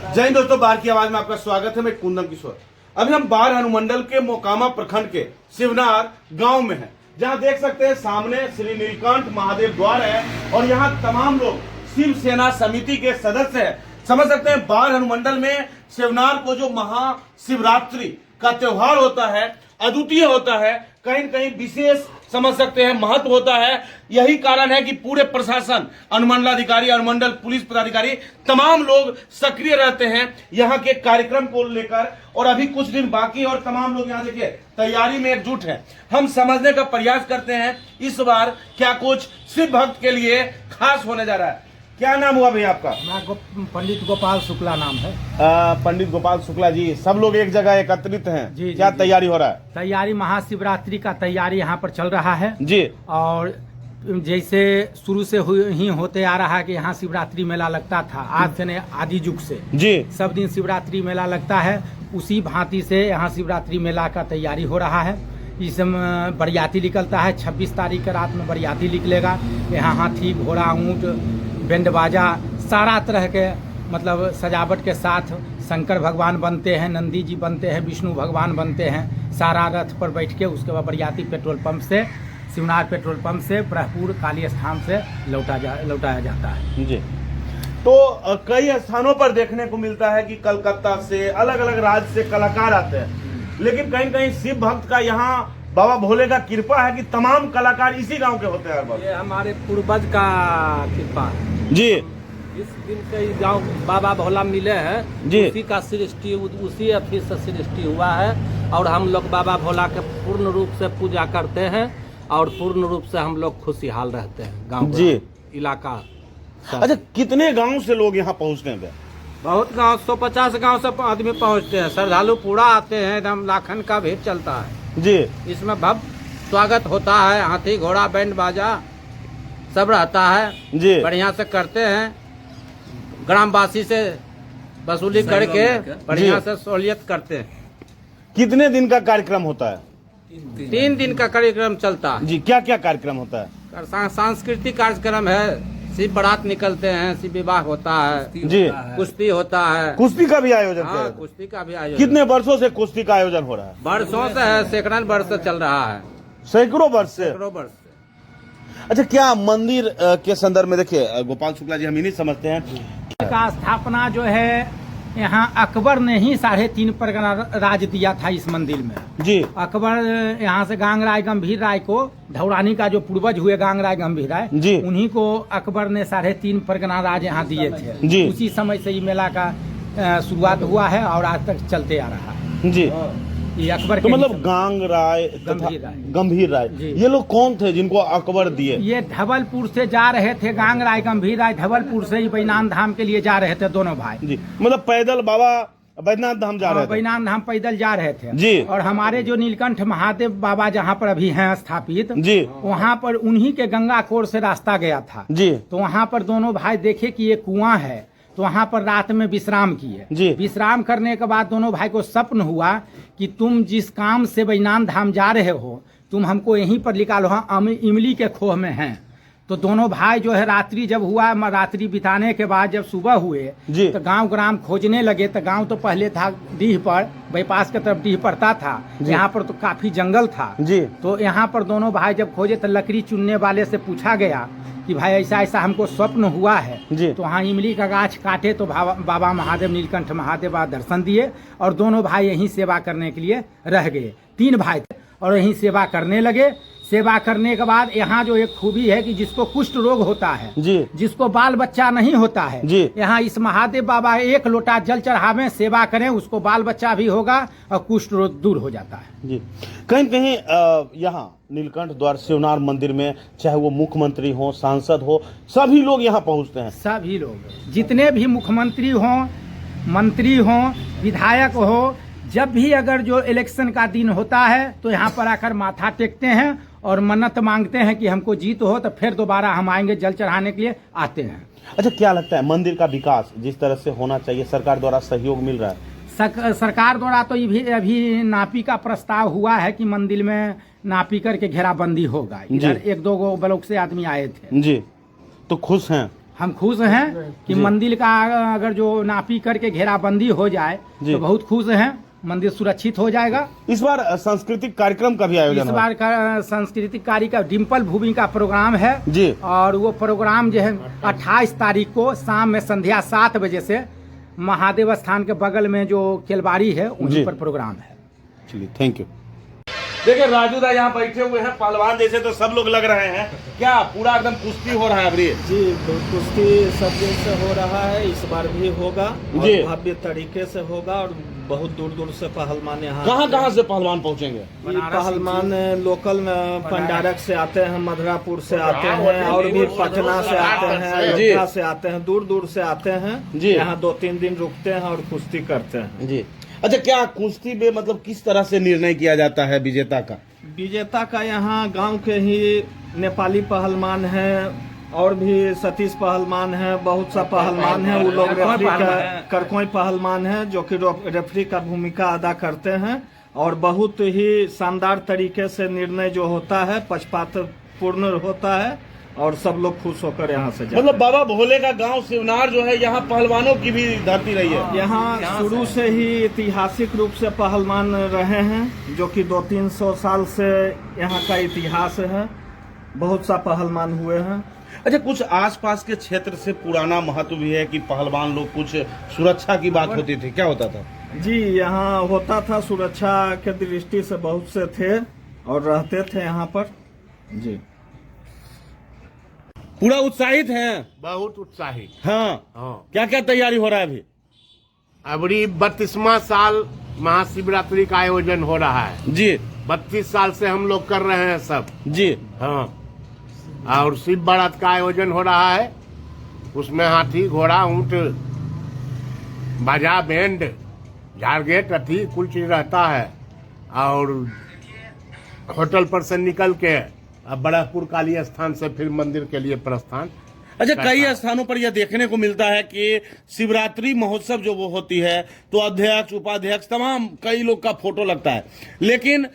जय हिंद दोस्तों, बाहर की आवाज में आपका स्वागत है। मैं कुंदन किशोर। अभी हम बाहर अनुमंडल के मोकामा प्रखंड के शिवनार गांव में हैं, जहां देख सकते हैं सामने श्री नीलकंठ महादेव द्वार है और यहां तमाम लोग शिव सेना समिति के सदस्य हैं। समझ सकते हैं बाहर अनुमंडल में शिवनार को जो महाशिवरात्रि का त्योहार होता है, अद्वितीय होता है, कहीं न कहीं विशेष समझ सकते हैं महत्व होता है। यही कारण है कि पूरे प्रशासन, अनुमंडलाधिकारी, अनुमंडल पुलिस पदाधिकारी, तमाम लोग सक्रिय रहते हैं यहाँ के कार्यक्रम को लेकर। और अभी कुछ दिन बाकी और तमाम लोग यहाँ देखिए तैयारी में एकजुट हैं। हम समझने का प्रयास करते हैं इस बार क्या कुछ शिव भक्त के लिए खास होने जा रहा है। क्या नाम हुआ भैया आपका? पंडित गोपाल शुक्ला नाम है। पंडित गोपाल शुक्ला जी, सब लोग एक जगह एकत्रित हैं। जी, क्या जी, तैयारी हो रहा है? तैयारी महाशिवरात्रि का तैयारी यहाँ पर चल रहा है जी। और जैसे शुरू से ही होते आ रहा है कि यहाँ शिवरात्रि मेला लगता था, आज से नहीं आदि युग से जी सब दिन शिवरात्रि मेला लगता है। उसी भांति से यहाँ शिवरात्रि मेला का तैयारी हो रहा है। इसमें बरियाती निकलता है। 26 तारीख के रात में बरियाती निकलेगा। यहाँ हाथी, घोड़ा, ऊँट, बैंड बाजा, सारा तरह के मतलब सजावट के साथ शंकर भगवान बनते हैं, नंदी जी बनते हैं, विष्णु भगवान बनते हैं। सारा रथ पर बैठ के उसके बाद बरियाती पेट्रोल पंप से, शिवनार पेट्रोल पंप से ब्रह्मपुर काली स्थान से लौटाया जाता है। जी। तो कई स्थानों पर देखने को मिलता है कि कलकत्ता से, अलग अलग राज्य से कलाकार आते हैं, लेकिन कहीं कहीं शिव भक्त का यहाँ बाबा भोले का कृपा है कि तमाम कलाकार इसी गांव के होते हैं। ये हमारे पूर्वज का कृपा है जी। इस दिन के गांव बाबा भोला मिले हैं जी। उसी का सृष्टि, उसी अथी से सृष्टि हुआ है। और हम लोग बाबा भोला के पूर्ण रूप से पूजा करते हैं और पूर्ण रूप से हम लोग खुशहाल रहते हैं गांव जी इलाका। अच्छा, कितने गांव से लोग यहाँ पहुँचते हैं? बहुत गांव, 150 गांव से आदमी पहुंचते हैं। श्रद्धालु पूरा आते हैं, एकदम लाखन का भीड़ चलता है जी। इसमें भव्य स्वागत होता है। हाथी, घोड़ा, बैंड बाजा सब रहता है जी। बढ़िया से करते हैं। ग्रामवासी से वसूली करके बढ़िया से सहूलियत करते हैं। कितने दिन का कार्यक्रम होता है? 3 दिन का कार्यक्रम चलता है जी। क्या क्या कार्यक्रम होता है? सांस्कृतिक कार्यक्रम है, शिव बारात निकलते हैं, शिव विवाह होता है जी, कुश्ती होता है। कुश्ती का भी आयोजन किया हाँ, जाता है? कुश्ती का भी आयोजन कितने वर्षों से कुश्ती का आयोजन हो रहा है? वर्षों से है, सैकड़ों वर्ष से चल रहा है। सैकड़ों वर्ष से। सैकड़ों वर्ष से। अच्छा, क्या मंदिर के संदर्भ में देखिए गोपाल शुक्ला जी, हम ही नहीं समझते हैं का स्थापना जो है यहाँ अकबर ने ही 3.5 परगना राज दिया था इस मंदिर में जी। अकबर यहाँ से गांगराय गंभीर राय को, धौरानी का जो पूर्वज हुए गांगराय गंभीर राय जी, उन्हीं को अकबर ने 3.5 परगना राज यहाँ दिए थे जी। उसी समय से ये मेला का शुरुआत हुआ है और आज तक चलते आ रहा है जी। ये अकबर तो के मतलब गांग राय तथा गंभीर राय, ये लोग कौन थे जिनको अकबर दिए? ये धवलपुर से जा रहे थे, गांग राय गंभीर राय धवलपुर से ही बैजनाथ धाम के लिए जा रहे थे दोनों भाई जी। मतलब पैदल बाबा बैजनाथ धाम जा रहे थे? बैजनाथ धाम पैदल जा रहे थे जी। और हमारे जो नीलकंठ महादेव बाबा जहाँ पर अभी हैं स्थापित जी, वहाँ पर उन्हीं के गंगा कोर से रास्ता गया था जी। तो वहाँ पर दोनों भाई देखे कि ये कुआं है, तो वहाँ पर रात में विश्राम किए जी। विश्राम करने के बाद दोनों भाई को स्वप्न हुआ कि तुम जिस काम से बैजनाथ धाम जा रहे हो, तुम हमको यहीं पर निकालो, हाँ इमली के खोह में हैं। तो दोनों भाई जो है रात्रि जब हुआ, रात्रि बिताने के बाद जब सुबह हुए तो गांव ग्राम खोजने लगे। तो गांव तो पहले था डीह पर, बाईपास की तरफ डीह पड़ता था, यहाँ पर तो काफी जंगल था जी। तो यहाँ पर दोनों भाई जब खोजे तो लकड़ी चुनने वाले से पूछा गया कि भाई ऐसा ऐसा हमको स्वप्न हुआ है जी। तो हाँ इमली का गाछ काटे तो बाबा महादेव, नीलकंठ महादेव दर्शन दिए और दोनों भाई यहीं सेवा करने के लिए रह गए। 3 भाई थे और यहीं सेवा करने लगे। सेवा करने के बाद यहाँ जो एक खूबी है कि जिसको कुष्ठ रोग होता है जी, जिसको बाल बच्चा नहीं होता है जी, यहाँ इस महादेव बाबा 1 लोटा जल चढ़ावे, सेवा करें, उसको बाल बच्चा भी होगा और कुष्ठ रोग दूर हो जाता है जी। कहीं कहीं यहाँ नीलकंठ द्वार शिवनार मंदिर में चाहे वो मुख्यमंत्री हो, सांसद हो, सभी लोग यहाँ पहुँचते हैं। सभी लोग, जितने भी मुख्यमंत्री हों, मंत्री हों, विधायक हो, जब भी अगर जो इलेक्शन का दिन होता है तो यहाँ पर आकर माथा टेकते हैं और मन्नत मांगते हैं कि हमको जीत हो तो फिर दोबारा हम आएंगे, जल चढ़ाने के लिए आते हैं। अच्छा, क्या लगता है मंदिर का विकास जिस तरह से होना चाहिए, सरकार द्वारा सहयोग मिल रहा है? सरकार द्वारा तो अभी नापी का प्रस्ताव हुआ है कि मंदिर में नापी करके घेराबंदी होगा। इधर 1-2 ब्लॉक से आदमी आए थे जी। तो खुश हैं? हम खुश हैं कि मंदिर का अगर जो नापी करके घेराबंदी हो जाए जी। तो बहुत खुश हैं, मंदिर सुरक्षित हो जाएगा। इस बार सांस्कृतिक कार्यक्रम का भी आयोजन इस हुआ। बार का सांस्कृतिक कार्यक्रम डिम्पल भूमि का प्रोग्राम है जी। और वो प्रोग्राम जो है 28 तारीख को शाम में संध्या 7 बजे से महादेव स्थान के बगल में जो केलबाड़ी है जी। उन्हीं पर प्रोग्राम है। चलिए, थैंक यू। देखिए राजू दा यहाँ बैठे हुए हैं, पहलवान जैसे तो सब लोग लग रहे हैं। क्या पूरा एकदम कुश्ती हो रहा है अभी? जी, कुश्ती सब दिन से हो रहा है, इस बार भी होगा और जी। भव्य तरीके से होगा और बहुत दूर दूर से पहलवान यहाँ कहाँ से पहलवान पहुँचेंगे? ये पहलवान लोकल पंडारक से आते हैं, मधुरापुर से आते हैं और भी पटना से आते हैं, जी। अयोध्या से आते हैं, दूर दूर से आते हैं। जी। यहाँ 2-3 दिन रुकते हैं और कुश्ती करते हैं। जी। अच्छा, क्या कुश्ती में मतलब किस तरह से निर्णय किया जाता है विजेता का? विजेता का यहाँ गांव के ही नेपाली पहलवान हैं और भी सतीश पहलवान है, बहुत सा पहलवान है। वो लोग रेफरी का करकोई पहलवान है जो कि रेफरी का भूमिका अदा करते हैं और बहुत ही शानदार तरीके से निर्णय जो होता है पक्षपातपूर्ण होता है और सब लोग खुश होकर यहाँ से जाते हैं। मतलब बाबा भोले का गांव शिवनार जो है यहाँ पहलवानों की भी धरती रही है। यहाँ शुरू से ही ऐतिहासिक रूप से पहलवान रहे हैं जो कि 200-300 साल से यहाँ का इतिहास है। बहुत सा पहलवान हुए हैं। अच्छा, कुछ आसपास के क्षेत्र से पुराना महत्व भी है कि पहलवान लोग कुछ सुरक्षा की बात होती थी, क्या होता था? जी, यहाँ होता था, सुरक्षा के दृष्टि से बहुत से थे और रहते थे यहाँ पर। जी, पूरा उत्साहित हैं? बहुत उत्साहित। हाँ। हाँ, क्या क्या तैयारी हो रहा है अभी? अबरी 32वां साल महाशिवरात्रि का आयोजन हो रहा है। जी 32 साल से हम लोग कर रहे हैं सब। जी। हाँ, और शिव बारात का आयोजन हो रहा है। उसमें हाथी, घोड़ा, ऊंट, बाजा, बैंड, झारगेट, अथी कुल चीज रहता है। और होटल पर से निकल के अब बड़ापुर काली स्थान से फिर मंदिर के लिए प्रस्थान। अच्छा, कई स्थानों पर यह देखने को मिलता है कि शिवरात्रि महोत्सव जो वो होती है तो अध्यक्ष, उपाध्यक्ष, तमाम कई लोग का फोटो लगता है, लेकिन